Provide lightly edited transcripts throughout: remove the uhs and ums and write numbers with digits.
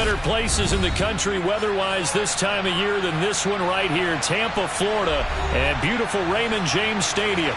better places in the country weather-wise this time of year than this one right here, Tampa, Florida, and beautiful Raymond James Stadium.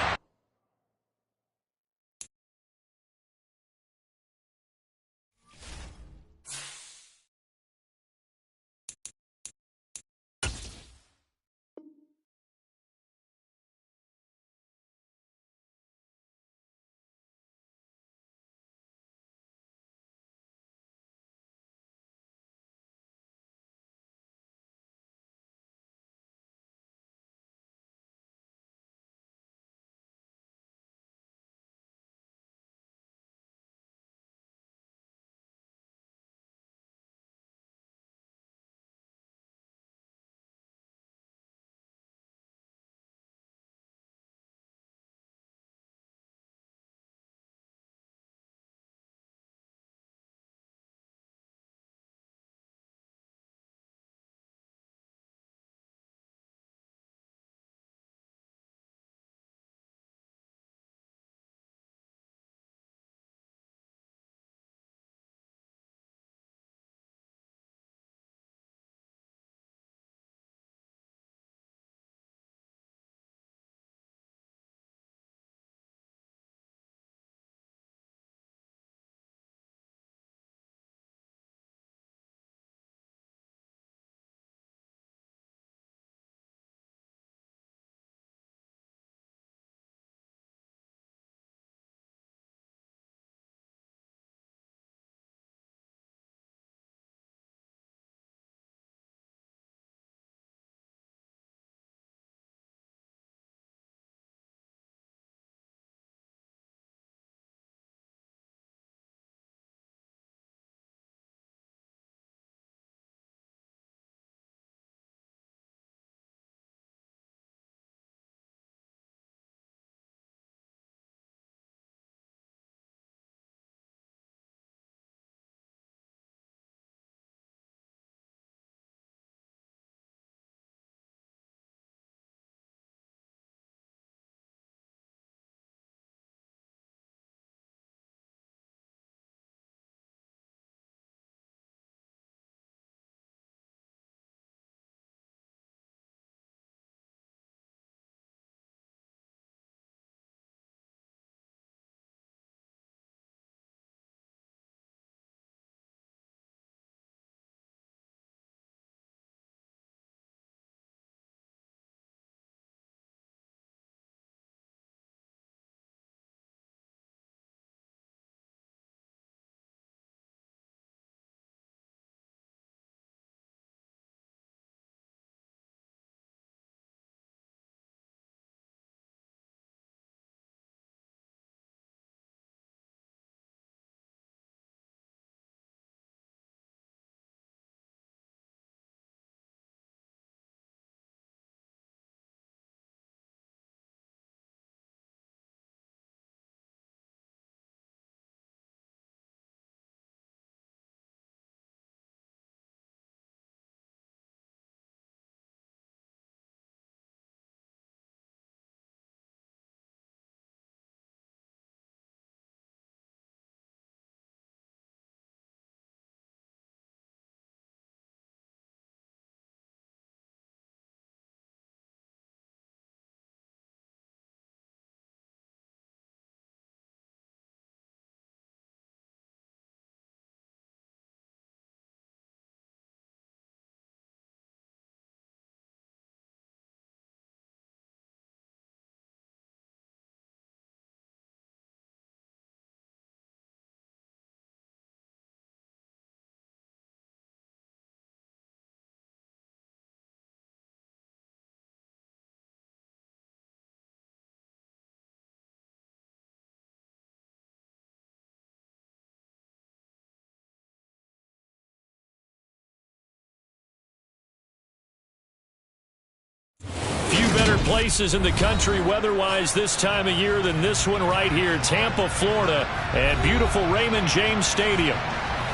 Few better places in the country weather-wise this time of year than this one right here, Tampa, Florida, and beautiful Raymond James Stadium.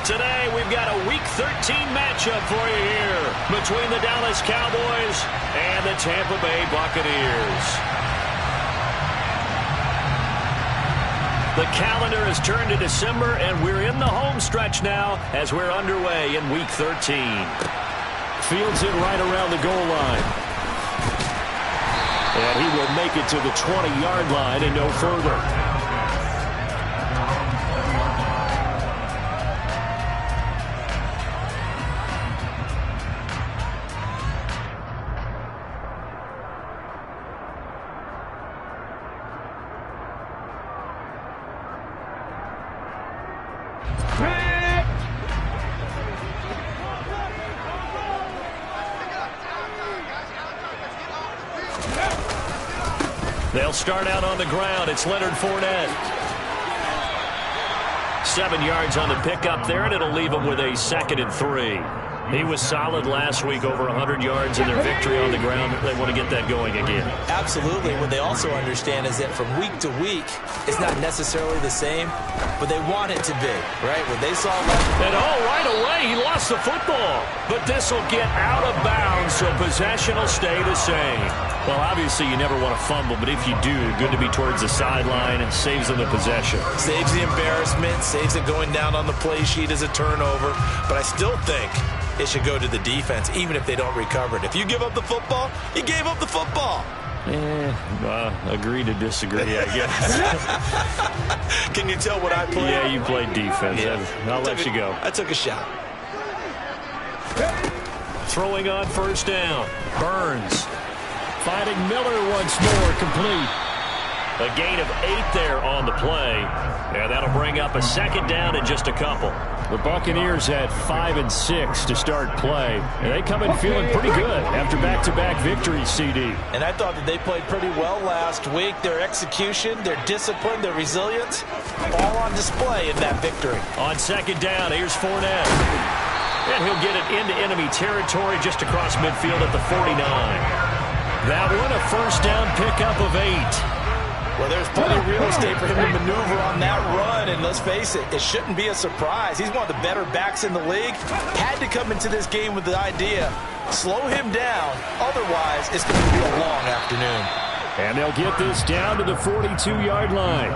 Today, we've got a Week 13 matchup for you here between the Dallas Cowboys and the Tampa Bay Buccaneers. The calendar has turned to December, and we're in the home stretch now as we're underway in Week 13. Fields it right around the goal line. And he will make it to the 20-yard line and no further. They'll start out on the ground. It's Leonard Fournette. 7 yards on the pickup there, and it'll leave him with a 2nd and 3. He was solid last week, over 100 yards in their victory on the ground. They want to get that going again. Absolutely. What they also understand is that from week to week, it's not necessarily the same, but they want it to be, right? When they saw that. And right away, he lost the football. But this will get out of bounds, so possession will stay the same. Well, obviously, you never want to fumble, but if you do, good to be towards the sideline. It saves them the possession. Saves the embarrassment, saves it going down on the play sheet as a turnover. But I still think it should go to the defense, even if they don't recover it. If you give up the football, you gave up the football. Agree to disagree, I guess. Can you tell what I played? Yeah, you played defense. Yeah. I'll let you go. I took a shot. Throwing on first down. Burns. Finding Miller once more, complete. A gain of 8 there on the play. And that'll bring up a 2nd down in just a couple. The Buccaneers had 5 and 6 to start play. And they come in feeling pretty good after back-to-back victories, CD. And I thought that they played pretty well last week. Their execution, their discipline, their resilience, all on display in that victory. On 2nd down, here's Fournette. And he'll get it into enemy territory just across midfield at the 49. That one, a first down pickup of 8. Well, there's plenty of real estate for him to maneuver on that run, and let's face it, it shouldn't be a surprise. He's one of the better backs in the league. Had to come into this game with the idea, slow him down, otherwise it's going to be a long afternoon. And they'll get this down to the 42-yard line.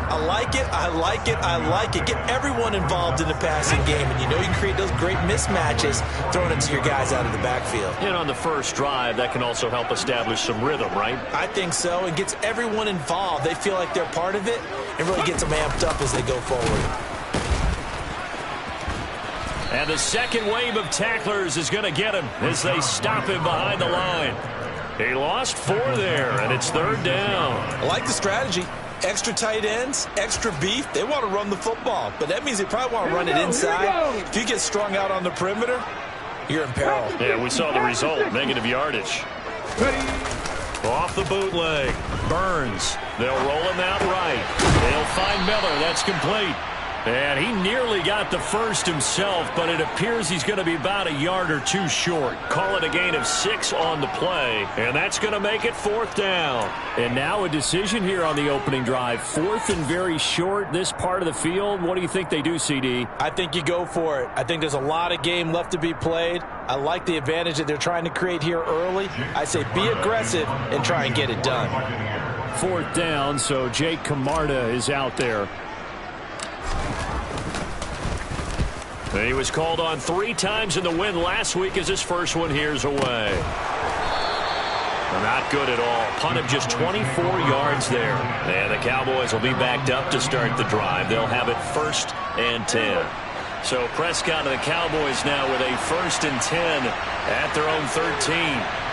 I like it, I like it, I like it. Get everyone involved in the passing game, and you know you can create those great mismatches throwing it to your guys out of the backfield. And on the first drive, that can also help establish some rhythm, right? I think so. It gets everyone involved. They feel like they're part of it, and really gets them amped up as they go forward. And the second wave of tacklers is going to get him as they stop him behind the line. He lost 4 there, and it's 3rd down. I like the strategy. Extra tight ends, extra beef. They want to run the football, but that means they probably want to run it inside. If you get strung out on the perimeter, you're in peril. Yeah, we saw the result, negative yardage. Off the bootleg, Burns. They'll roll him out right. They'll find Miller. That's complete. And he nearly got the first himself, but it appears he's going to be about a yard or 2 short. Call it a gain of 6 on the play, and that's going to make it 4th down. And now a decision here on the opening drive. 4th and very short, this part of the field. What do you think they do, CD? I think you go for it. I think there's a lot of game left to be played. I like the advantage that they're trying to create here early. I say be aggressive and try and get it done. 4th down, so Jake Camarda is out there. He was called on 3 times in the win last week as his first one here's away. Not good at all. Punt of just 24 yards there. And the Cowboys will be backed up to start the drive. They'll have it 1st and 10. So Prescott and the Cowboys now with a 1st and 10 at their own 13.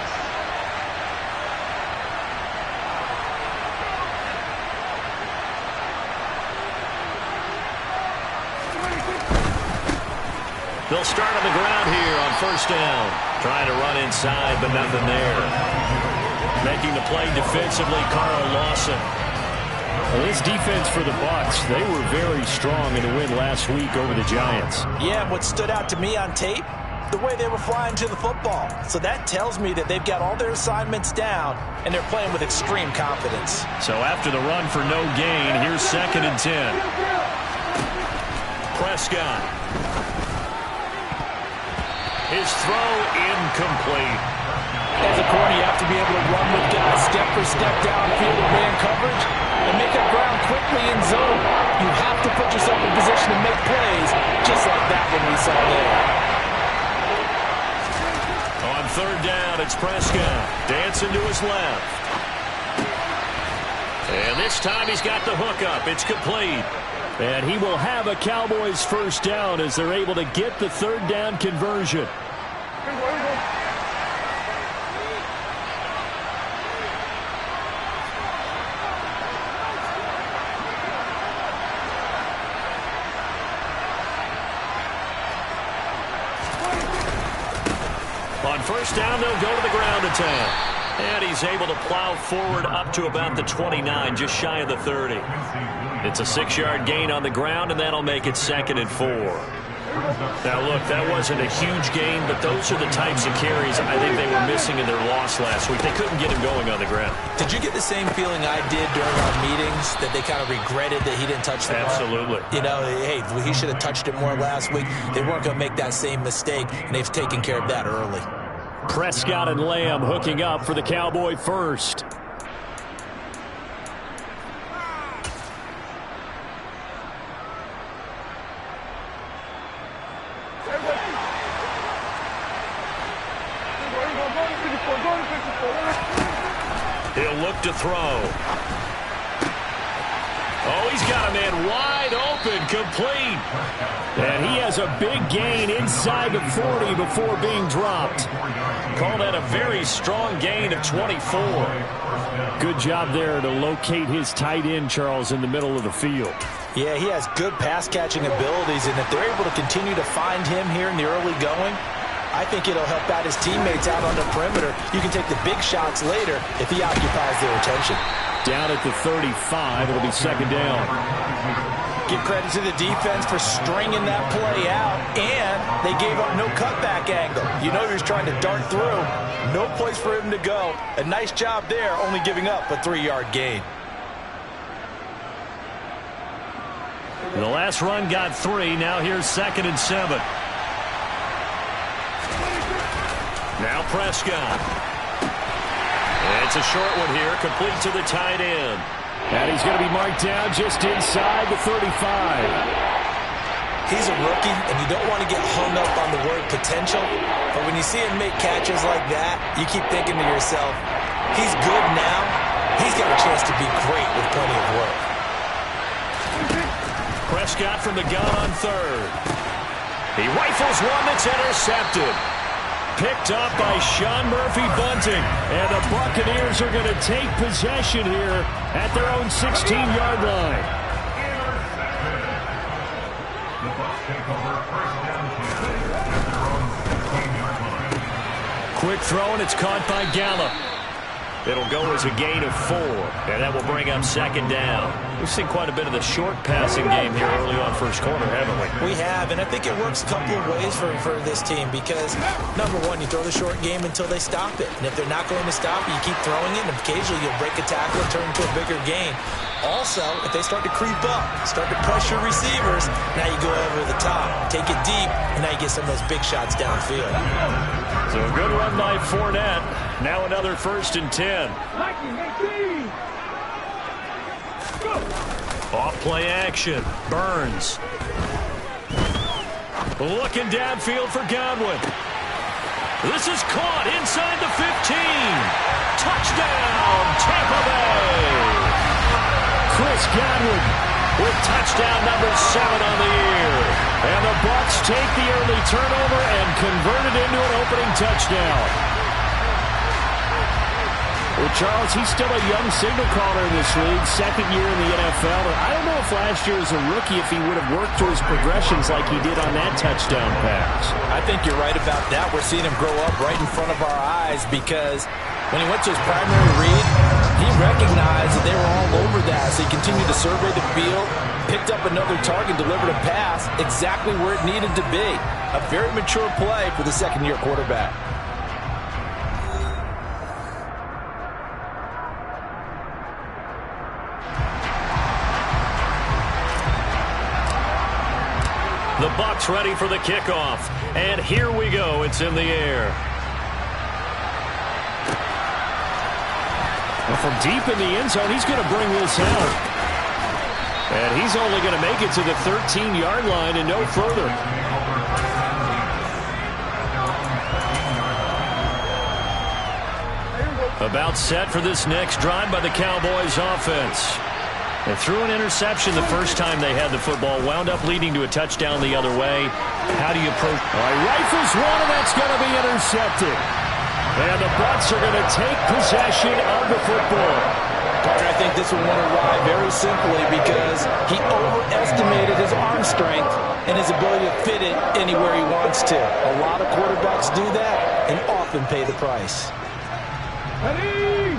They'll start on the ground here on 1st down. Trying to run inside, but nothing there. Making the play defensively, Carl Lawson. Well, this defense for the Bucs, they were very strong in the win last week over the Giants. Yeah, what stood out to me on tape, the way they were flying to the football. So that tells me that they've got all their assignments down, and they're playing with extreme confidence. So after the run for no gain, here's 2nd and 10. Prescott. His throw incomplete. As a corner, you have to be able to run with guys step for step downfield in man coverage and make up ground quickly end zone. You have to put yourself in position to make plays, just like that one we saw there. On third down, it's Prescott. Dancing to his left. And this time he's got the hook up. It's complete. And he will have a Cowboys first down as they're able to get the third down conversion. On first down, they'll go to the ground attack. And he's able to plow forward up to about the 29, just shy of the 30. It's a 6-yard gain on the ground, and that'll make it 2nd and 4. Now, look, that wasn't a huge gain, but those are the types of carries I think they were missing in their loss last week. They couldn't get him going on the ground. Did you get the same feeling I did during our meetings, that they kind of regretted that he didn't touch the ball? Absolutely. You know, hey, he should have touched it more last week. They weren't going to make that same mistake, and they've taken care of that early. Prescott and Lamb hooking up for the Cowboy first. He'll look to throw. Oh, he's got a man wide open, complete. And he has a big gain inside the 40 before being dropped. Call that a very strong gain of 24. Good job there to locate his tight end, Charles, in the middle of the field. Yeah, he has good pass-catching abilities, and if they're able to continue to find him here in the early going, I think it'll help out his teammates out on the perimeter. You can take the big shots later if he occupies their attention. Down at the 35, it'll be 2nd down. Give credit to the defense for stringing that play out, and they gave up no cutback angle. You know he was trying to dart through. No place for him to go. A nice job there, only giving up a 3-yard gain. The last run got 3. Now here's 2nd and 7. Now Prescott. It's a short one here, complete to the tight end. And he's going to be marked down just inside the 35. He's a rookie, and you don't want to get hung up on the word potential. But when you see him make catches like that, you keep thinking to yourself, he's good now. He's got a chance to be great with plenty of work. Prescott from the gun on third. He rifles one that's intercepted. Picked up by Sean Murphy-Bunting. And the Buccaneers are going to take possession here at their own 16-yard line. Quick throw, and it's caught by Gallup. It'll go as a gain of 4, and that will bring up 2nd down. We've seen quite a bit of the short passing game here early on first quarter, haven't we? We have, and I think it works a couple of ways for this team because, number one, you throw the short game until they stop it. And if they're not going to stop it, you keep throwing it, and occasionally you'll break a tackle and turn into a bigger gain. Also, if they start to creep up, start to pressure receivers, now you go over the top, take it deep, and now you get some of those big shots downfield. So a good run by Fournette. Now another 1st and 10. Off play action. Burns. Looking downfield for Godwin. This is caught inside the 15. Touchdown, Tampa Bay. Chris Godwin with touchdown number 7 on the year. And the Bucs take the early turnover and convert it into an opening touchdown. Well, Charles, he's still a young signal caller in this league, 2nd year in the NFL. I don't know if last year as a rookie if he would have worked through his progressions like he did on that touchdown pass. I think you're right about that. We're seeing him grow up right in front of our eyes because when he went to his primary read, he recognized that they were all over that. So he continued to survey the field, picked up another target, delivered a pass exactly where it needed to be. A very mature play for the 2nd-year quarterback. The Bucs ready for the kickoff. And here we go. It's in the air. Well, from deep in the end zone, he's going to bring this out. And he's only going to make it to the 13-yard line and no further. About set for this next drive by the Cowboys offense. They threw an interception the first time they had the football, wound up leading to a touchdown the other way. How do you approach? Rifles one, and that's going to be intercepted. And the Bucs are going to take possession of the football. Partner, I think this one went awry very simply because he overestimated his arm strength and his ability to fit it anywhere he wants to. A lot of quarterbacks do that and often pay the price. Ready?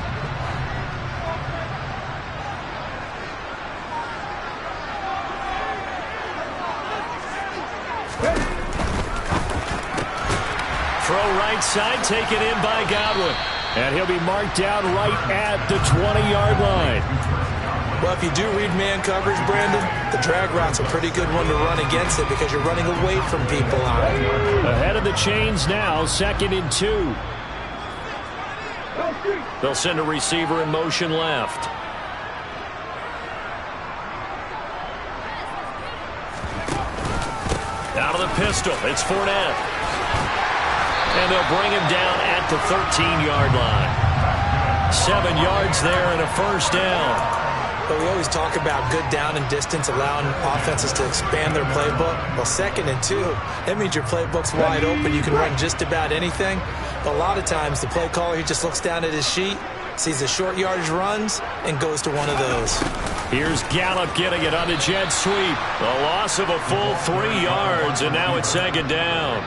Throw right side, taken in by Godwin. And he'll be marked down right at the 20-yard line. Well, if you do read man coverage, Brandon, the drag route's a pretty good one to run against it because you're running away from people on it. Ahead of the chains now, 2nd and 2. They'll send a receiver in motion left. Out of the pistol, it's Fournette. And they'll bring him down at the 13-yard line. 7 yards there and a first down. But we always talk about good down and distance, allowing offenses to expand their playbook. Well, 2nd and 2, that means your playbook's wide open. You can run just about anything. But a lot of times, the play caller, he just looks down at his sheet, sees the short yardage runs, and goes to one of those. Here's Gallup getting it on the jet sweep. A loss of a full 3 yards, and now it's 2nd down.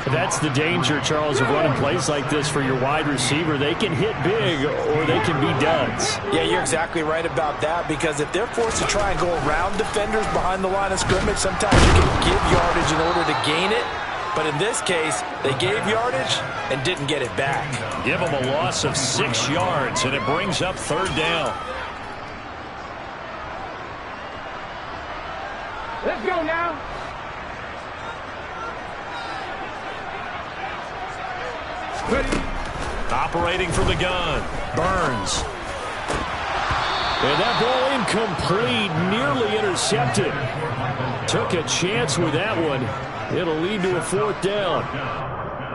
That's the danger, Charles, of running plays like this for your wide receiver. They can hit big or they can be duds. Yeah, you're exactly right about that because if they're forced to try and go around defenders behind the line of scrimmage, sometimes you can give yardage in order to gain it. But in this case, they gave yardage and didn't get it back. Give them a loss of 6 yards, and it brings up 3rd down. Let's go now. Ready? Operating from the gun, Burns. And that ball incomplete, nearly intercepted. Took a chance with that one. It'll lead to a 4th down.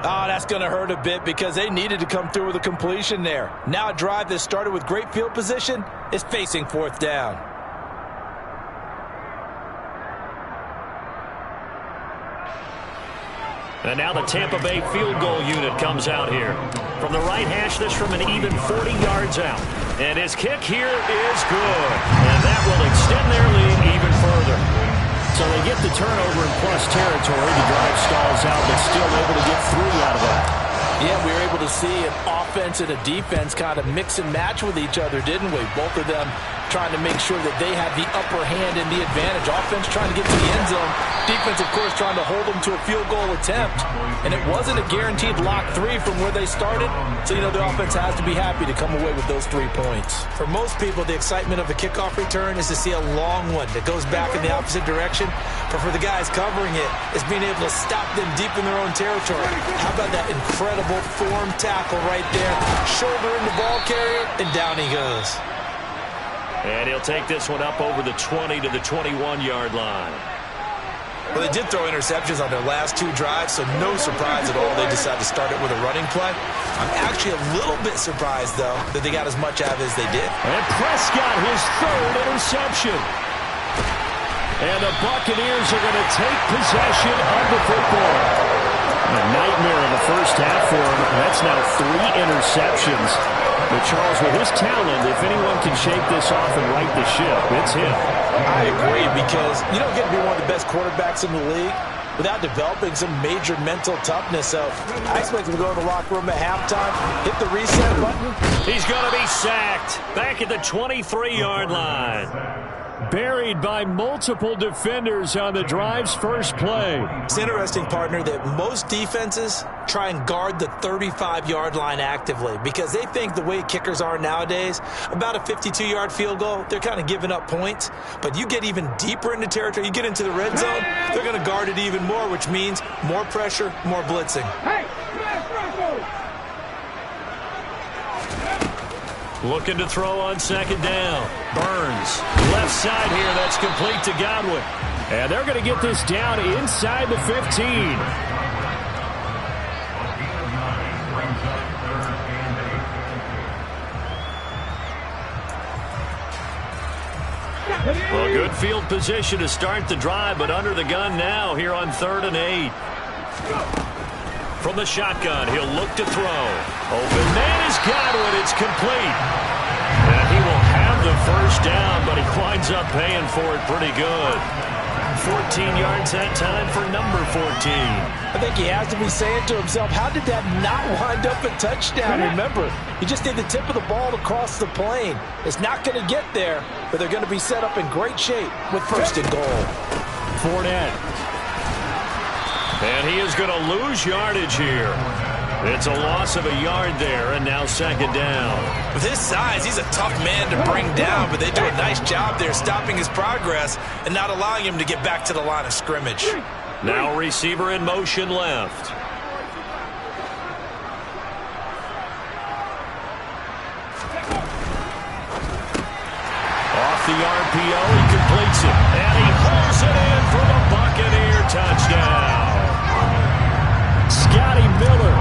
Oh, that's going to hurt a bit because they needed to come through with a completion there. Now a drive that started with great field position is facing 4th down. And now the Tampa Bay field goal unit comes out here. From the right hash, this from an even 40 yards out. And his kick here is good. And that will extend their lead even further. So they get the turnover in plus territory. The drive stalls out, but still able to get 3 out of that. Yeah, we were able to see an offense and a defense kind of mix and match with each other, didn't we? Both of them trying to make sure that they have the upper hand and the advantage. Offense trying to get to the end zone. Defense, of course, trying to hold them to a field goal attempt. And it wasn't a guaranteed lock 3 from where they started. So, you know, the offense has to be happy to come away with those 3 points. For most people, the excitement of a kickoff return is to see a long one that goes back in the opposite direction. But for the guys covering it, it's being able to stop them deep in their own territory. How about that incredible form tackle right there? Shoulder in the ball carrier, and down he goes. And he'll take this one up over the 20 to the 21-yard line. Well, they did throw interceptions on their last 2 drives, so no surprise at all they decided to start it with a running play. I'm actually a little bit surprised, though, that they got as much out of it as they did. And Prescott, his 3rd interception. And the Buccaneers are going to take possession of the football. A nightmare in the first half for him. That's now 3 interceptions. But Charles, with his talent, if anyone can shake this off and right the ship, it's him. I agree, because you don't get to be one of the best quarterbacks in the league without developing some major mental toughness. So I expect him to go in the locker room at halftime, hit the reset button. He's going to be sacked back at the 23-yard line. Buried by multiple defenders on the drive's first play. It's interesting, partner, that most defenses try and guard the 35-yard line actively because they think the way kickers are nowadays, about a 52-yard field goal, they're kind of giving up points. But you get even deeper into territory, you get into the red zone, they're going to guard it even more, which means more pressure, more blitzing. Hey, Looking to throw on second down. Burns, left side here. That's complete to Godwin. And they're going to get this down inside the 15. Well, good field position to start the drive, but under the gun now here on 3rd and 8. From the shotgun, he'll look to throw. Open man is Godwin. It's complete. And he will have the first down, but he winds up paying for it pretty good. 14 yards that time for number 14. I think he has to be saying to himself, how did that not wind up a touchdown? Remember, he just did the tip of the ball across the plane. It's not going to get there, but they're going to be set up in great shape with 1st and goal. Fournette. And he is going to lose yardage here. It's a loss of a yard there, and now 2nd down. With his size, he's a tough man to bring down, but they do a nice job there stopping his progress and not allowing him to get back to the line of scrimmage. Now receiver in motion left. Off the RPO, he completes it. And he hauls it in for the Buccaneer touchdown. Scotty Miller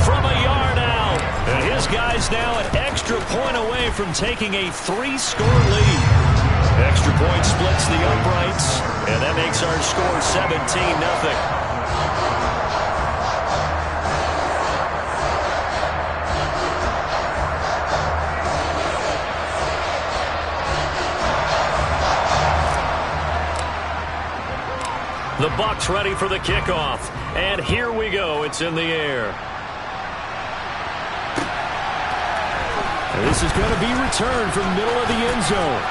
from a yard out. And his guy's now an extra point away from taking a 3-score lead. Extra point splits the uprights, and that makes our score 17-0. The Bucs ready for the kickoff, and here we go. It's in the air. And this is going to be returned from middle of the end zone.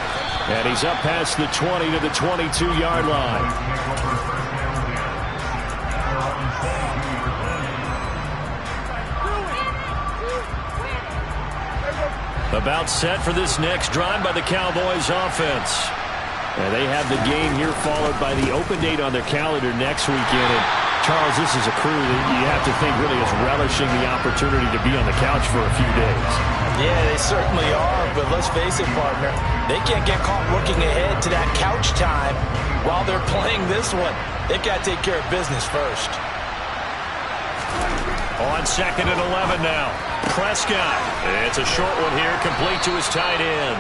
And he's up past the 20 to the 22-yard line. About set for this next drive by the Cowboys offense. And they have the game here followed by the open date on their calendar next weekend. And Charles, this is a crew that you have to think really is relishing the opportunity to be on the couch for a few days. Yeah, they certainly are, but let's face it, partner. They can't get caught looking ahead to that couch time while they're playing this one. They've got to take care of business first. On 2nd and 11 now. Prescott. It's a short one here, complete to his tight end.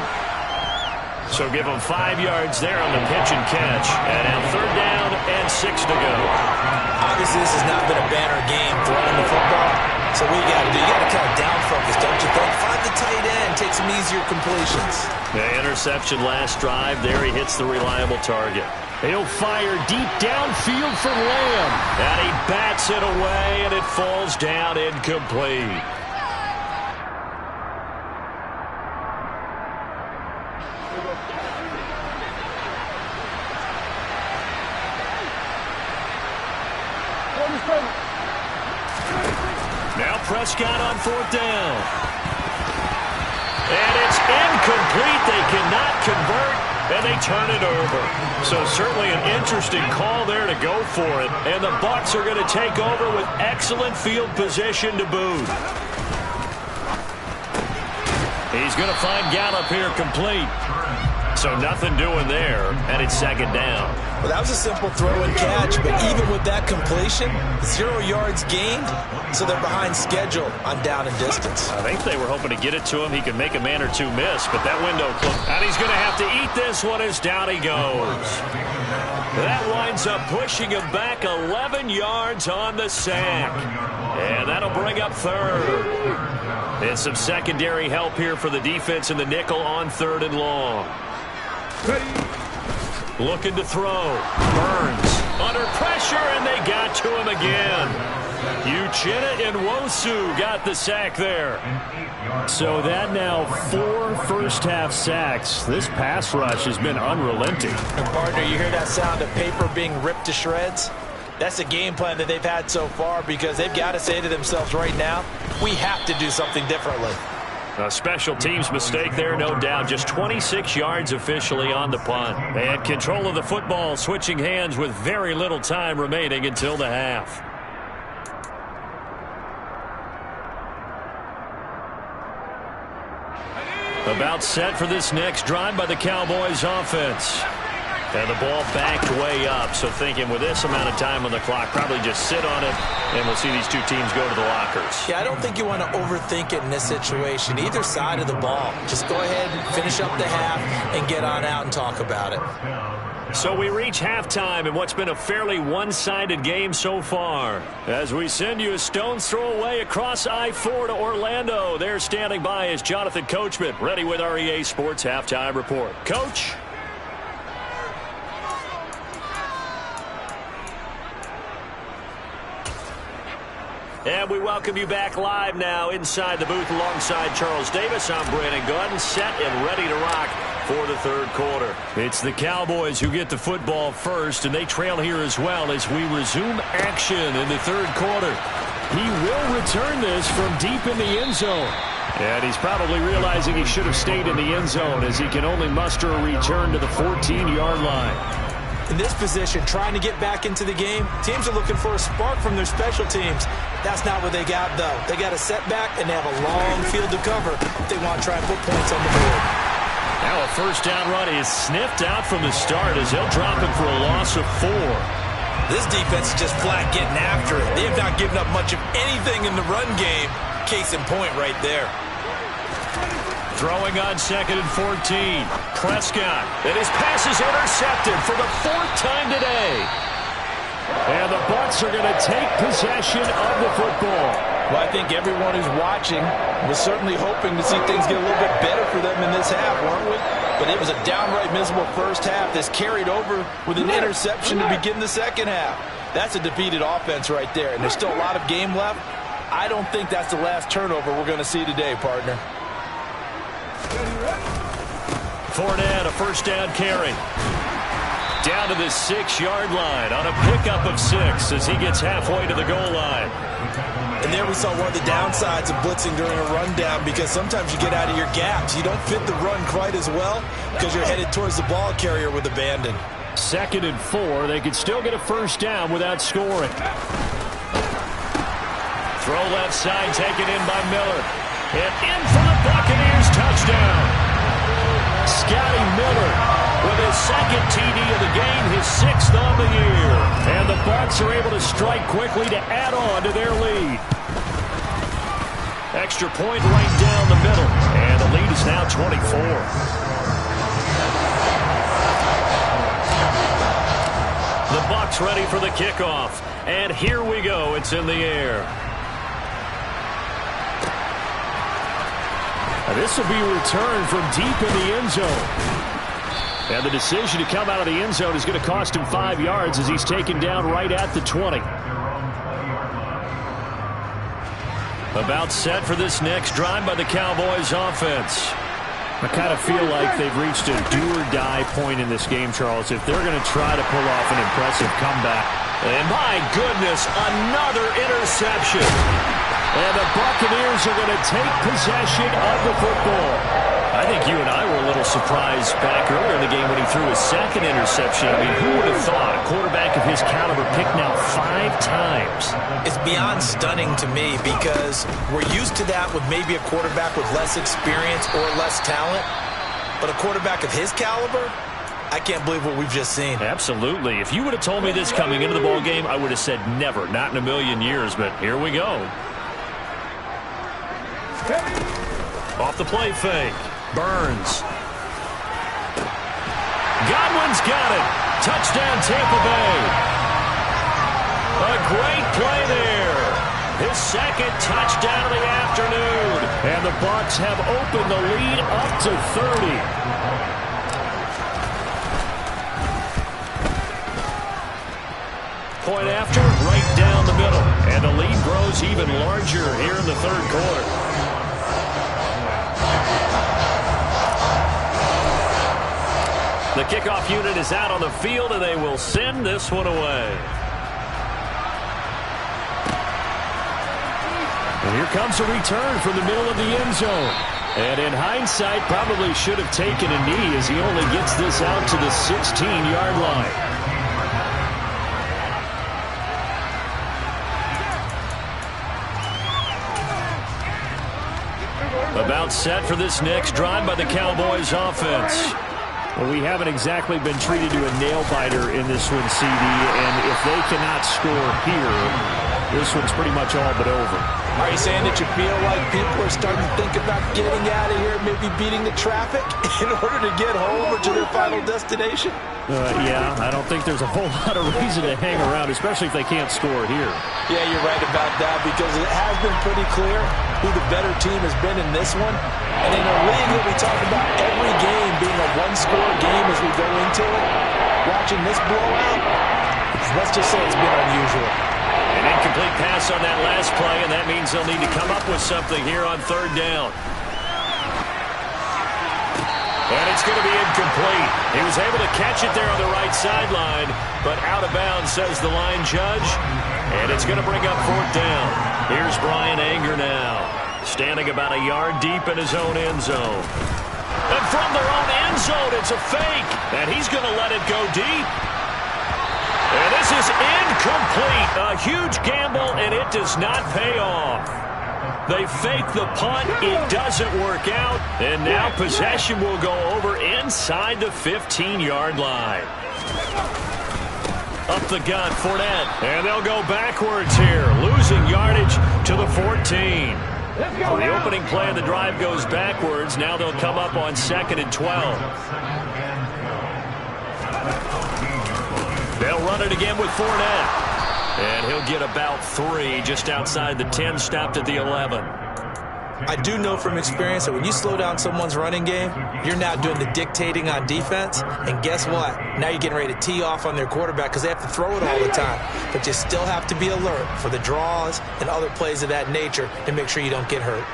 So give him 5 yards there on the pitch and catch. And now 3rd down and 6 to go. Obviously, this has not been a banner game throwing the football. So what you got to do, you got to kind of down focus, don't you think? Find the tight end, take some easier completions. The interception last drive. There he hits the reliable target. He'll fire deep downfield for Lamb. And he bats it away, and it falls down incomplete. Now Prescott on 4th down. And it's incomplete. They cannot convert, and they turn it over. So certainly an interesting call there to go for it. And the Bucs are going to take over with excellent field position to boot. He's going to find Gallup here complete. So nothing doing there, and it's 2nd down. Well, that was a simple throw and catch, but even with that completion, 0 yards gained, so they're behind schedule on down and distance. I think they were hoping to get it to him. He could make a man or two miss, but that window closed. And he's going to have to eat this one as down he goes. That winds up pushing him back 11 yards on the sack. And that'll bring up 3rd. And some secondary help here for the defense in the nickel on 3rd and long. Looking to throw. Burns under pressure, and they got to him again. Uchenna and Nwosu got the sack there. So that now 4 first-half sacks. This pass rush has been unrelenting. And partner, you hear that sound of paper being ripped to shreds? That's the game plan that they've had so far, because they've got to say to themselves right now, we have to do something differently. A special teams mistake there, no doubt. Just 26 yards officially on the punt. And control of the football switching hands with very little time remaining until the half. About set for this next drive by the Cowboys offense. And the ball backed way up. So thinking with this amount of time on the clock, probably just sit on it, and we'll see these two teams go to the lockers. Yeah, I don't think you want to overthink it in this situation. Either side of the ball. Just go ahead and finish up the half and get on out and talk about it. So we reach halftime in what's been a fairly one-sided game so far. As we send you a stone's throw away across I-4 to Orlando. There standing by is Jonathan Coachman, ready with our EA Sports Halftime Report. Coach? And we welcome you back live now inside the booth alongside Charles Davis. I'm Brandon Gordon, set and ready to rock for the third quarter. It's the Cowboys who get the football first, and they trail here as well as we resume action in the third quarter. He will return this from deep in the end zone. And he's probably realizing he should have stayed in the end zone as he can only muster a return to the 14-yard line. In this position, trying to get back into the game, teams are looking for a spark from their special teams. That's not what they got, though. They got a setback, and they have a long field to cover if they want to try and put points on the board. Now a first down run is sniffed out from the start as they'll drop him for a loss of 4. This defense is just flat getting after it. They have not given up much of anything in the run game. Case in point right there. Throwing on 2nd and 14. Prescott. And his pass is intercepted for the 4th time today. And the Bucs are going to take possession of the football. Well, I think everyone who's watching was certainly hoping to see things get a little bit better for them in this half, weren't we? But it was a downright miserable first half that's carried over with an interception to begin the second half. That's a defeated offense right there, and there's still a lot of game left. I don't think that's the last turnover we're going to see today, partner. Fournette, a first down carry. Down to the 6-yard line on a pickup of 6 as he gets halfway to the goal line. And there we saw one of the downsides of blitzing during a rundown, because sometimes you get out of your gaps. You don't fit the run quite as well because you're headed towards the ball carrier with abandon. 2nd and 4. They could still get a first down without scoring. Throw left side, taken in by Miller. And in for the Buccaneers, touchdown. Scotty Miller with his 2nd TD of the game, his 6th on the year. And the Bucs are able to strike quickly to add on to their lead. Extra point right down the middle. And the lead is now 24. The Bucs ready for the kickoff. And here we go. It's in the air. This will be returned from deep in the end zone. And the decision to come out of the end zone is going to cost him 5 yards as he's taken down right at the 20. About set for this next drive by the Cowboys offense. I kind of feel like they've reached a do-or-die point in this game, Charles, if they're going to try to pull off an impressive comeback. And my goodness, another interception. And the Buccaneers are going to take possession of the football. I think you and I were a little surprised back earlier in the game when he threw his 2nd interception. I mean, who would have thought a quarterback of his caliber picked now 5 times? It's beyond stunning to me because we're used to that with maybe a quarterback with less experience or less talent. But a quarterback of his caliber, I can't believe what we've just seen. Absolutely. If you would have told me this coming into the ball game, I would have said never, not in a million years. But here we go. Off the play fake. Burns. Godwin's got it. Touchdown, Tampa Bay. A great play there. His 2nd touchdown of the afternoon. And the Bucs have opened the lead up to 30. Point after, right down the middle. And the lead grows even larger here in the third quarter. The kickoff unit is out on the field, and they will send this one away. And here comes a return from the middle of the end zone. And in hindsight, probably should have taken a knee as he only gets this out to the 16-yard line. About About set for this next drive by the Cowboys offense. Well, we haven't exactly been treated to a nail-biter in this one, CD, and if they cannot score here, this one's pretty much all but over. Are you saying that you feel like people are starting to think about getting out of here, maybe beating the traffic in order to get home or to their final destination? Yeah, I don't think there's a whole lot of reason to hang around, especially if they can't score here. Yeah, you're right about that, because it has been pretty clear who the better team has been in this one. And in a league that we talk about every game being a one-score game as we go into it, watching this blowout, let's just say it's been unusual. An incomplete pass on that last play, and that means they'll need to come up with something here on third down. And it's going to be incomplete. He was able to catch it there on the right sideline, but out of bounds, says the line judge. And it's going to bring up fourth down. Here's Brian Anger now, standing about a yard deep in his own end zone. And from their own end zone, it's a fake. And he's going to let it go deep. And this is incomplete. A huge gamble, and it does not pay off. They fake the punt. It doesn't work out. And now possession will go over inside the 15-yard line. Up the gun, Fournette. And they'll go backwards here, losing yardage to the 14. So the opening play of the drive goes backwards. Now they'll come up on 2nd and 12. They'll run it again with Fournette. And he'll get about 3 just outside the 10, stopped at the 11. I do know from experience that when you slow down someone's running game, you're now doing the dictating on defense. And guess what? Now you're getting ready to tee off on their quarterback because they have to throw it all the time. But you still have to be alert for the draws and other plays of that nature to make sure you don't get hurt.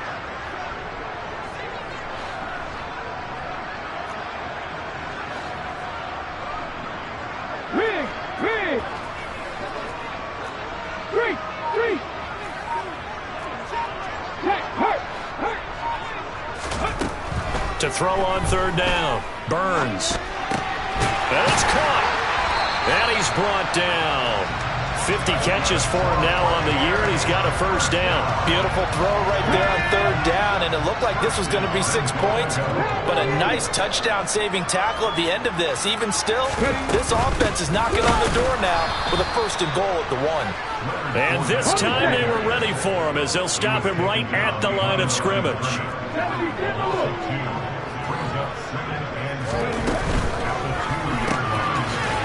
To throw on third down, Burns. And it's caught. And he's brought down. 50 catches for him now on the year, and he's got a first down. Beautiful throw right there on third down, and it looked like this was going to be 6 points, but a nice touchdown-saving tackle at the end of this. Even still, this offense is knocking on the door now with a first and goal at the 1. And this time they were ready for him as they'll stop him right at the line of scrimmage.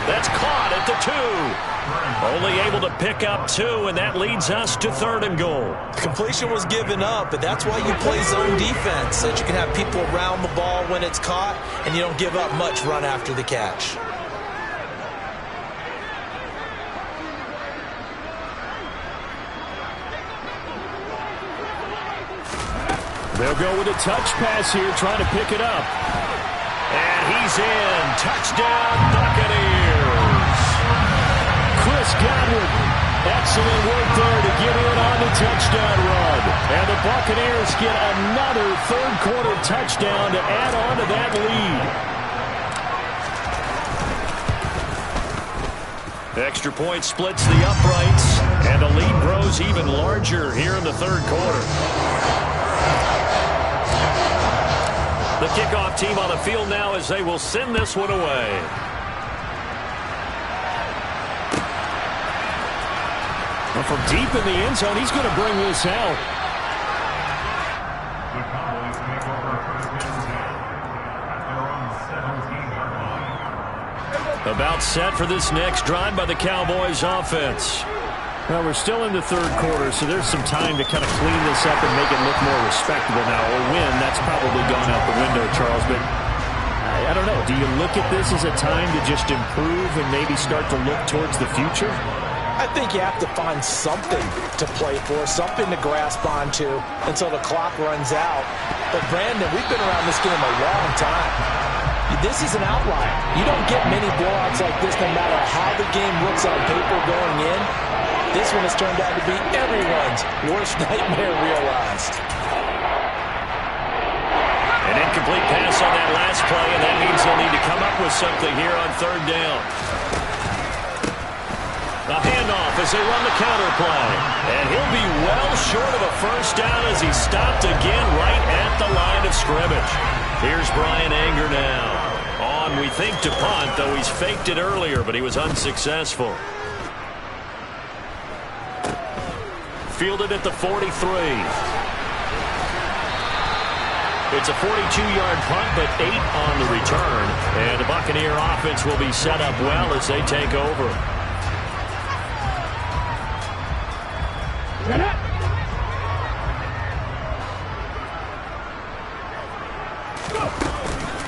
That's caught at the 2. Only able to pick up 2, and that leads us to 3rd and goal. Completion was given up, but that's why you play zone defense, so that you can have people around the ball when it's caught, and you don't give up much run after the catch. They'll go with a touch pass here, trying to pick it up. And he's in. Touchdown, Buccaneers. Chris Godwin, excellent work there to get in on the touchdown run. And the Buccaneers get another third-quarter touchdown to add on to that lead. Extra point splits the uprights, and the lead grows even larger here in the third quarter. The kickoff team on the field now as they will send this one away. Well, from deep in the end zone, he's going to bring this out. About set for this next drive by the Cowboys offense. Well, we're still in the third quarter, so there's some time to kind of clean this up and make it look more respectable now. A win, that's probably gone out the window, Charles, but I don't know. Do you look at this as a time to just improve and maybe start to look towards the future? I think you have to find something to play for, something to grasp onto until the clock runs out. But, Brandon, we've been around this game a long time. This is an outlier. You don't get many blowouts like this no matter how the game looks on paper going in. This one has turned out to be everyone's worst nightmare realized. An incomplete pass on that last play, and that means they'll need to come up with something here on third down. A handoff as they run the counter play. And he'll be well short of a first down as he stopped again right at the line of scrimmage. Here's Brian Anger now. On, we think, to punt, though he's faked it earlier, but he was unsuccessful. Fielded at the 43. It's a 42-yard punt, but 8 on the return. And the Buccaneer offense will be set up well as they take over.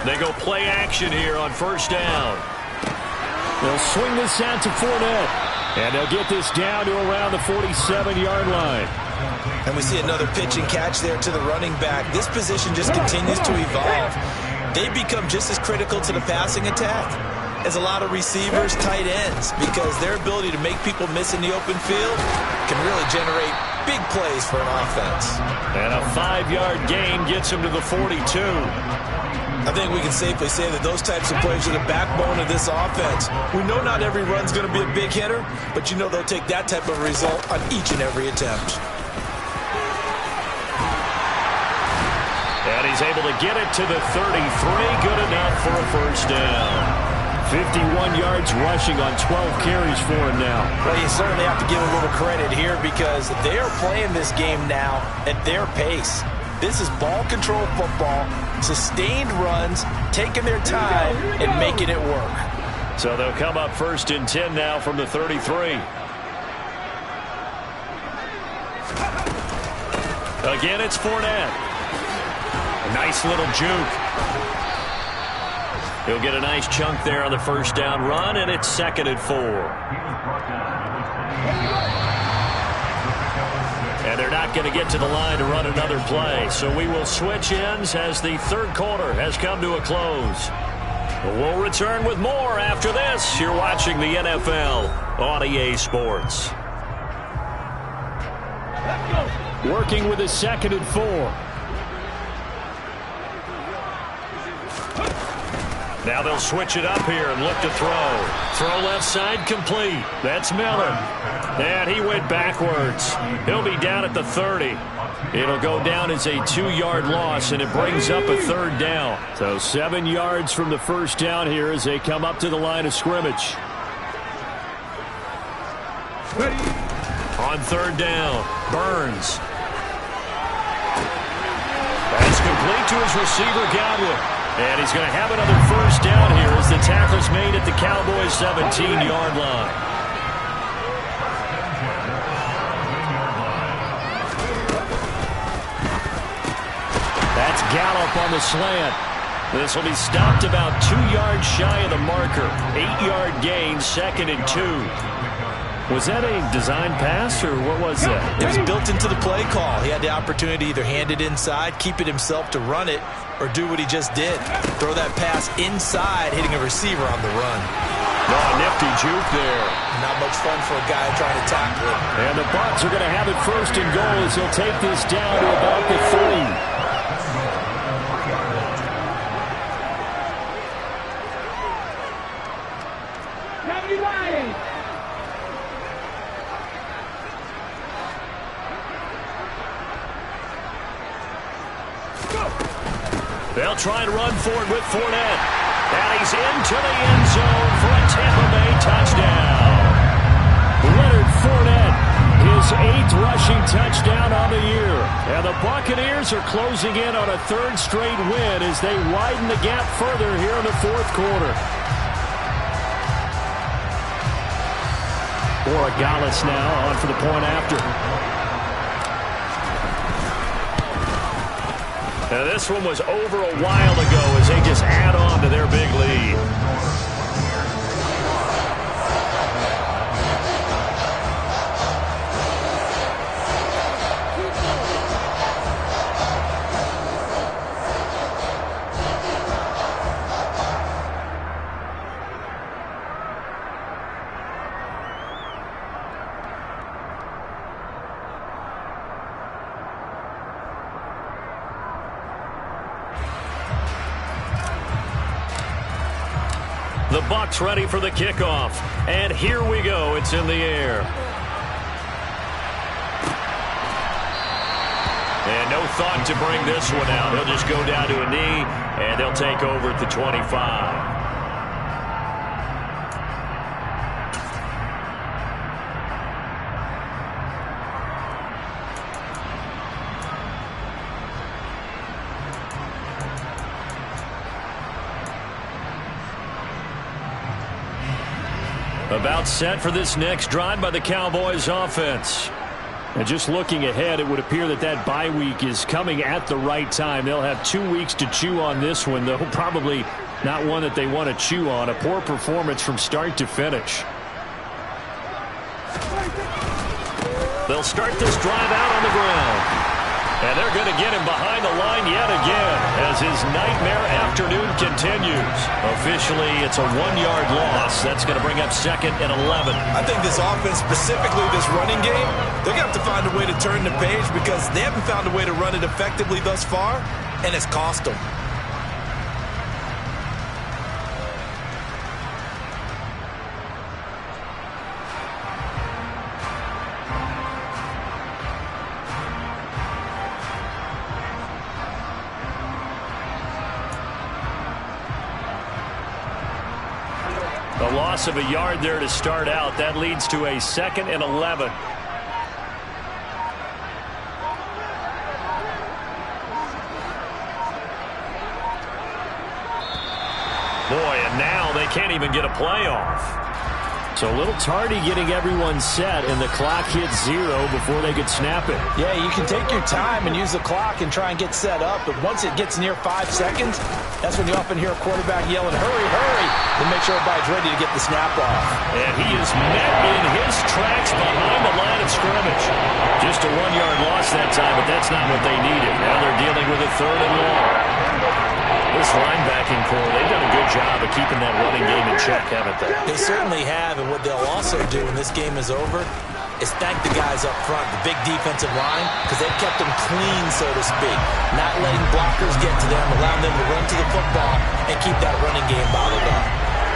They go play action here on first down. They'll swing this out to Fournette. And they'll get this down to around the 47-yard line. And we see another pitch and catch there to the running back. This position just continues to evolve. They become just as critical to the passing attack as a lot of receivers, tight ends, because their ability to make people miss in the open field can really generate big plays for an offense. And a 5-yard gain gets him to the 42. I think we can safely say that those types of plays are the backbone of this offense. We know not every run's going to be a big hitter, but you know they'll take that type of result on each and every attempt. And he's able to get it to the 33. Good enough for a first down. 51 yards rushing on 12 carries for him now. Well, you certainly have to give a little credit here because they are playing this game now at their pace. This is ball control football, sustained runs, taking their time and making it work. So they'll come up first and 10 now from the 33. Again, it's Fournette. A nice little juke. He'll get a nice chunk there on the first down run, and it's 2nd and 4. And they're not going to get to the line to run another play. So we will switch ends as the third quarter has come to a close. We'll return with more after this. You're watching the NFL on EA Sports. Working with a 2nd and 4. Now they'll switch it up here and look to throw. Throw left side complete. That's Miller. And he went backwards. He'll be down at the 30. It'll go down as a 2-yard loss, and it brings up a 3rd down. So 7 yards from the first down here as they come up to the line of scrimmage. On 3rd down, Burns. That's complete to his receiver, Godwin. And he's going to have another first down here as the tackle's made at the Cowboys' 17-yard line. That's Gallup on the slant. This will be stopped about 2 yards shy of the marker. 8-yard gain, 2nd and 2. Was that a design pass, or what was that? It was built into the play call. He had the opportunity to either hand it inside, keep it himself to run it, or do what he just did. Throw that pass inside, hitting a receiver on the run. Oh, nifty juke there. Not much fun for a guy trying to tackle it. And the Bucs are going to have it 1st and goal as he'll take this down to about the 30. They'll try and run for it with Fournette. And he's into the end zone for a Tampa Bay touchdown. Leonard Fournette, his 8th rushing touchdown on the year. And the Buccaneers are closing in on a 3rd straight win as they widen the gap further here in the 4th quarter. Borregales now on for the point after. Now this one was over a while ago as they just add on to their big lead. The Bucs ready for the kickoff. And here we go. It's in the air. And no thought to bring this one out. He'll just go down to a knee, and they'll take over at the 25. About set for this next drive by the Cowboys offense. And just looking ahead, it would appear that that bye week is coming at the right time. They'll have 2 weeks to chew on this one, though probably not one that they want to chew on. A poor performance from start to finish. They'll start this drive out on the ground. And they're going to get him behind the line yet again as his nightmare afternoon continues. Officially, it's a 1-yard loss. That's going to bring up 2nd and 11. I think this offense, specifically this running game, they're going to have to find a way to turn the page because they haven't found a way to run it effectively thus far, and it's cost them. A loss of a yard there to start out. That leads to a 2nd and 11. Boy, and now they can't even get a playoff. So a little tardy getting everyone set, and the clock hits 0 before they could snap it. Yeah, you can take your time and use the clock and try and get set up, but once it gets near 5 seconds, that's when you often hear a quarterback yelling, hurry, hurry, to make sure everybody's ready to get the snap off. And he is met in his tracks behind the line of scrimmage. Just a 1-yard loss that time, but that's not what they needed. Now they're dealing with a 3rd and long. This linebacking core, they've done a good job of keeping that running game in check, haven't they? They certainly have, and what they'll also do when this game is over is thank the guys up front, the big defensive line, because they've kept them clean, so to speak. Not letting blockers get to them, allowing them to run to the football and keep that running game bottled up.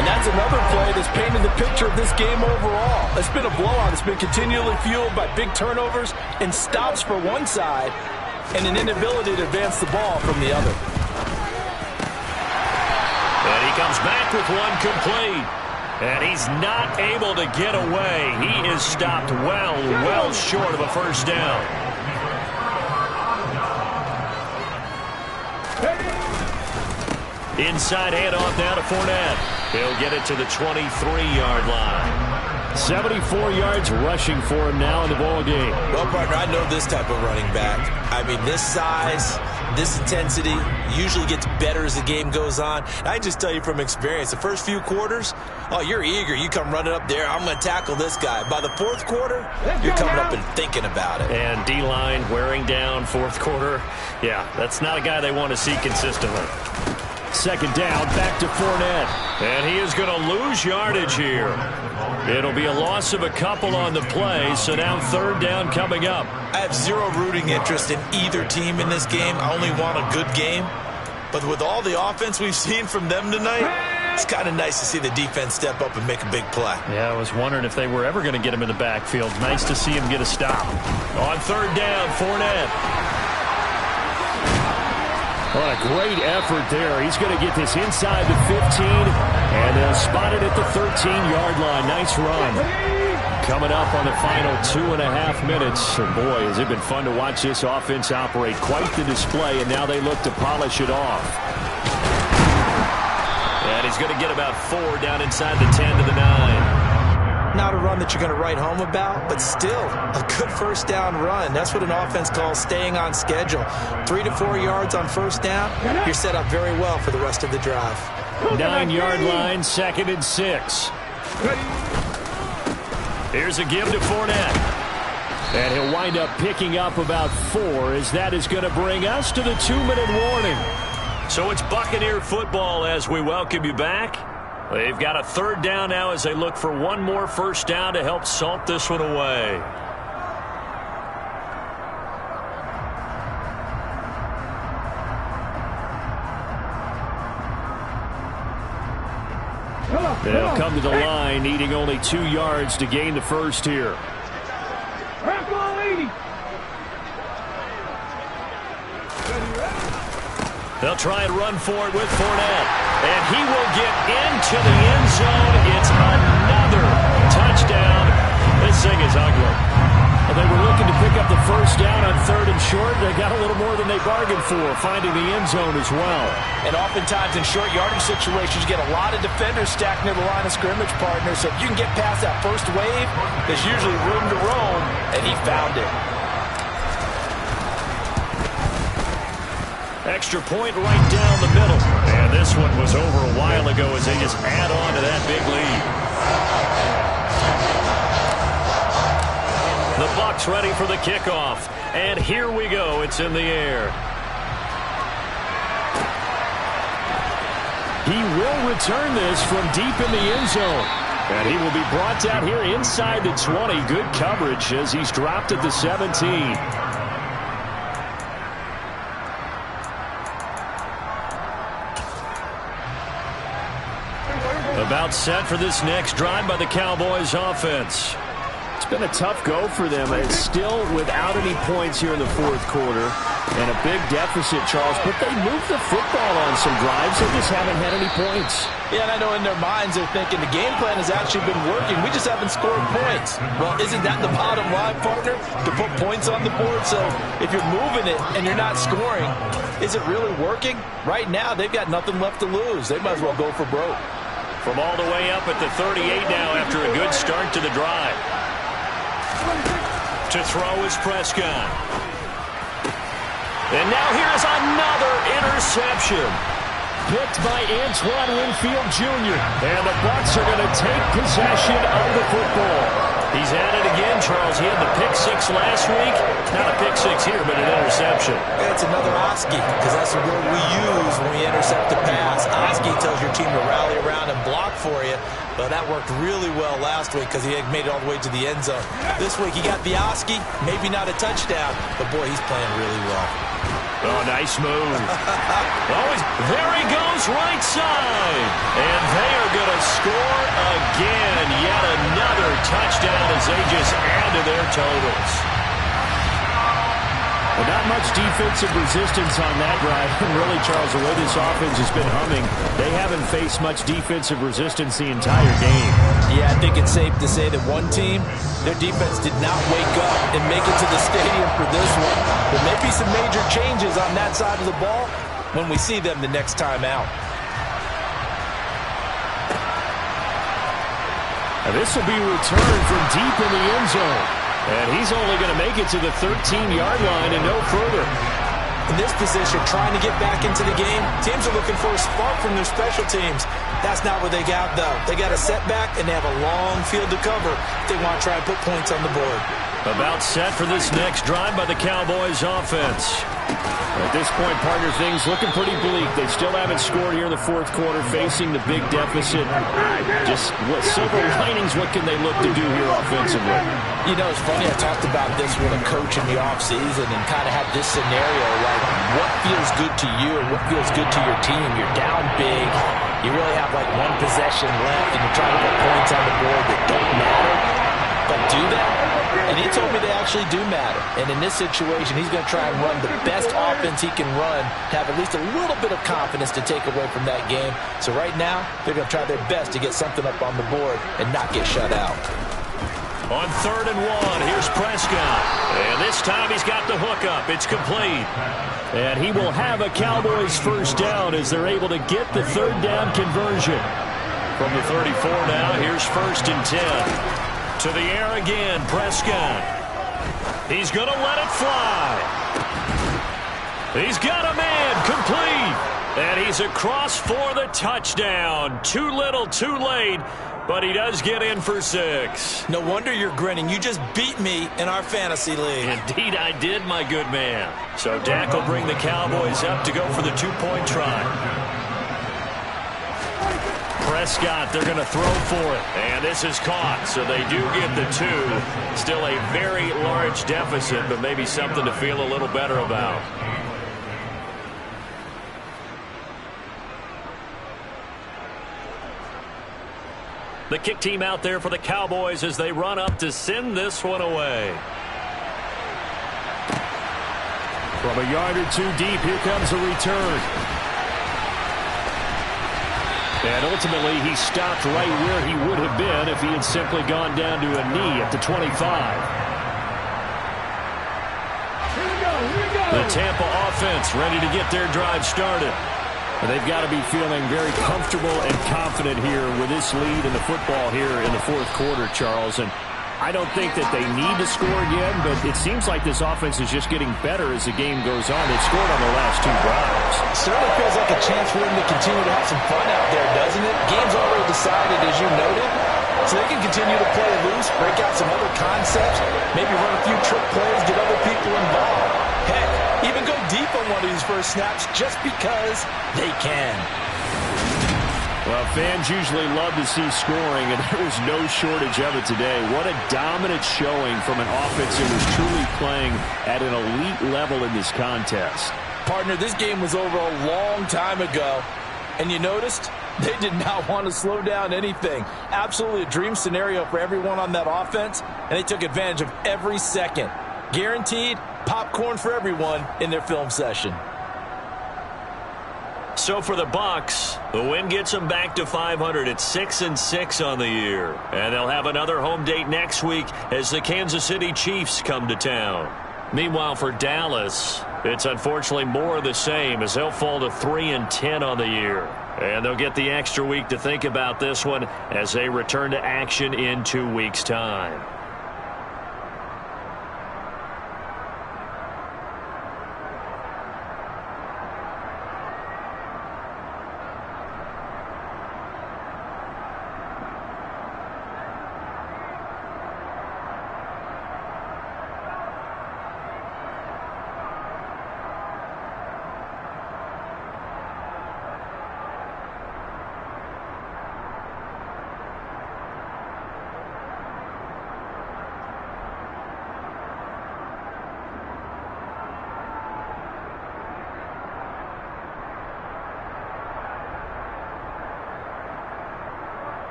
And that's another play that's painted the picture of this game overall. It's been a blowout. It's been continually fueled by big turnovers and stops for one side and an inability to advance the ball from the other. And he comes back with one complete. And he's not able to get away. He is stopped well short of a first down. Inside handoff now to Fournette. He'll get it to the 23-yard line. 74 yards rushing for him now in the ball game. Well, partner, I know this type of running back. I mean, this size, this intensity usually gets better as the game goes on. I just tell you from experience, the first few quarters, oh, you're eager. You come running up there, I'm going to tackle this guy. By the 4th quarter, you're coming up and thinking about it. And D-line wearing down 4th quarter. Yeah, that's not a guy they want to see consistently. 2nd down, back to Fournette. And he is going to lose yardage here. It'll be a loss of a couple on the play, so now 3rd down coming up. I have zero rooting interest in either team in this game. I only want a good game. But with all the offense we've seen from them tonight, it's kind of nice to see the defense step up and make a big play. Yeah, I was wondering if they were ever going to get him in the backfield. Nice to see him get a stop. On 3rd down, Fournette. What a great effort there. He's going to get this inside the 15, and they'll spot it at the 13-yard line. Nice run. Coming up on the final 2.5 minutes. And boy, has it been fun to watch this offense operate. Quite the display, and now they look to polish it off. And he's going to get about 4 down inside the 10 to the 9. Not a run that you're going to write home about, but still a good first down run. That's what an offense calls staying on schedule. 3 to 4 yards on first down, you're set up very well for the rest of the drive. 9-yard line, 2nd and 6. Here's a give to Fournette. And he'll wind up picking up about 4, as that is going to bring us to the 2-minute warning. So it's Buccaneer football as we welcome you back. They've got a 3rd down now as they look for one more first down to help salt this one away. They'll come to the line, needing only 2 yards to gain the first here. They'll try and run for it with Fournette. And he will get into the end zone. It's another touchdown. This thing is ugly. Well, they were looking to pick up the first down on 3rd and short. They got a little more than they bargained for, finding the end zone as well. And oftentimes in short yardage situations, you get a lot of defenders stacked near the line of scrimmage, partner. So if you can get past that first wave, there's usually room to roam, and he found it. Extra point right down the middle. And this one was over a while ago as they just add on to that big lead. The Bucs ready for the kickoff. And here we go. It's in the air. He will return this from deep in the end zone. And he will be brought down here inside the 20. Good coverage as he's dropped at the 17. About set for this next drive by the Cowboys offense. It's been a tough go for them. It's still without any points here in the 4th quarter. And a big deficit, Charles. But they moved the football on some drives. They just haven't had any points. Yeah, and I know in their minds they're thinking the game plan has actually been working. We just haven't scored points. Well, isn't that the bottom line, partner? To put points on the board. So if you're moving it and you're not scoring, is it really working? Right now, they've got nothing left to lose. They might as well go for broke. From all the way up at the 38 now after a good start to the drive. To throw is Prescott. And now here's another interception. Picked by Antoine Winfield Jr. And the Bucs are going to take possession of the football. He's at it again, Charles. He had the pick 6 last week. Not a pick 6 here, but an interception. It's another Oski, because that's the word we use when we intercept a pass. Oski tells your team to rally around and block for you. But that worked really well last week because he had made it all the way to the end zone. This week he got the Oski, maybe not a touchdown, but boy, he's playing really well. Oh, nice move. There he goes, right side. And they are going to score again. Yet another touchdown as they just add to their totals. Well, not much defensive resistance on that drive. And really, Charles, the way this offense has been humming, they haven't faced much defensive resistance the entire game. Yeah, I think it's safe to say that one team, their defense did not wake up and make it to the stadium for this one. There may be some major changes on that side of the ball when we see them the next time out. Now this will be returned from deep in the end zone. And he's only going to make it to the 13-yard line and no further. In this position, trying to get back into the game, teams are looking for a spark from their special teams. That's not what they got, though. They got a setback, and they have a long field to cover if they want to try and put points on the board. About set for this next drive by the Cowboys offense. At this point, partner, things looking pretty bleak. They still haven't scored here in the 4th quarter, facing the big deficit. Just what silver linings, what can they look to do here offensively? You know, it's funny, I talked about this with a coach in the offseason and kind of had this scenario, like what feels good to you and what feels good to your team. You're down big. You really have like one possession left, and you're trying to put points on the board that don't matter. But do that? And he told me they actually do matter. And in this situation, he's going to try and run the best offense he can run to have at least a little bit of confidence to take away from that game. So right now, they're going to try their best to get something up on the board and not get shut out. On 3rd and 1, here's Prescott. And this time he's got the hookup. It's complete. And he will have a Cowboys first down as they're able to get the 3rd down conversion. From the 34 now, here's 1st and 10. To the air again, Prescott. He's going to let it fly. He's got a man, complete. And he's across for the touchdown. Too little, too late. But he does get in for 6. No wonder you're grinning. You just beat me in our fantasy league. Indeed, I did, my good man. So Dak will bring the Cowboys up to go for the 2-point try. Prescott, they're going to throw for it. And this is caught, so they do get the 2. Still a very large deficit, but maybe something to feel a little better about. The kick team out there for the Cowboys as they run up to send this one away. From a yard or two deep, here comes a return. And ultimately, he stopped right where he would have been if he had simply gone down to a knee at the 25. Here we go. The Tampa offense ready to get their drive started. They've got to be feeling very comfortable and confident here with this lead in the football here in the fourth quarter, Charles. And I don't think that they need to score again, but it seems like this offense is just getting better as the game goes on. They've scored on the last two drives. Certainly feels like a chance for them to continue to have some fun out there, doesn't it? Game's already decided, as you noted, so they can continue to play loose, break out some other concepts, maybe run a few trick plays, get other people involved. Heck, even go deep on one of these first snaps just because they can. Well, fans usually love to see scoring, and there was no shortage of it today. What a dominant showing from an offense that was truly playing at an elite level in this contest. Partner, this game was over a long time ago, and you noticed they did not want to slow down anything. Absolutely a dream scenario for everyone on that offense, and they took advantage of every second. Guaranteed popcorn for everyone in their film session. So for the Bucs, the win gets them back to 500 at 6-6 on the year. And they'll have another home date next week as the Kansas City Chiefs come to town. Meanwhile, for Dallas, it's unfortunately more of the same as they'll fall to 3-10 on the year. And they'll get the extra week to think about this one as they return to action in 2 weeks' time.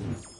it.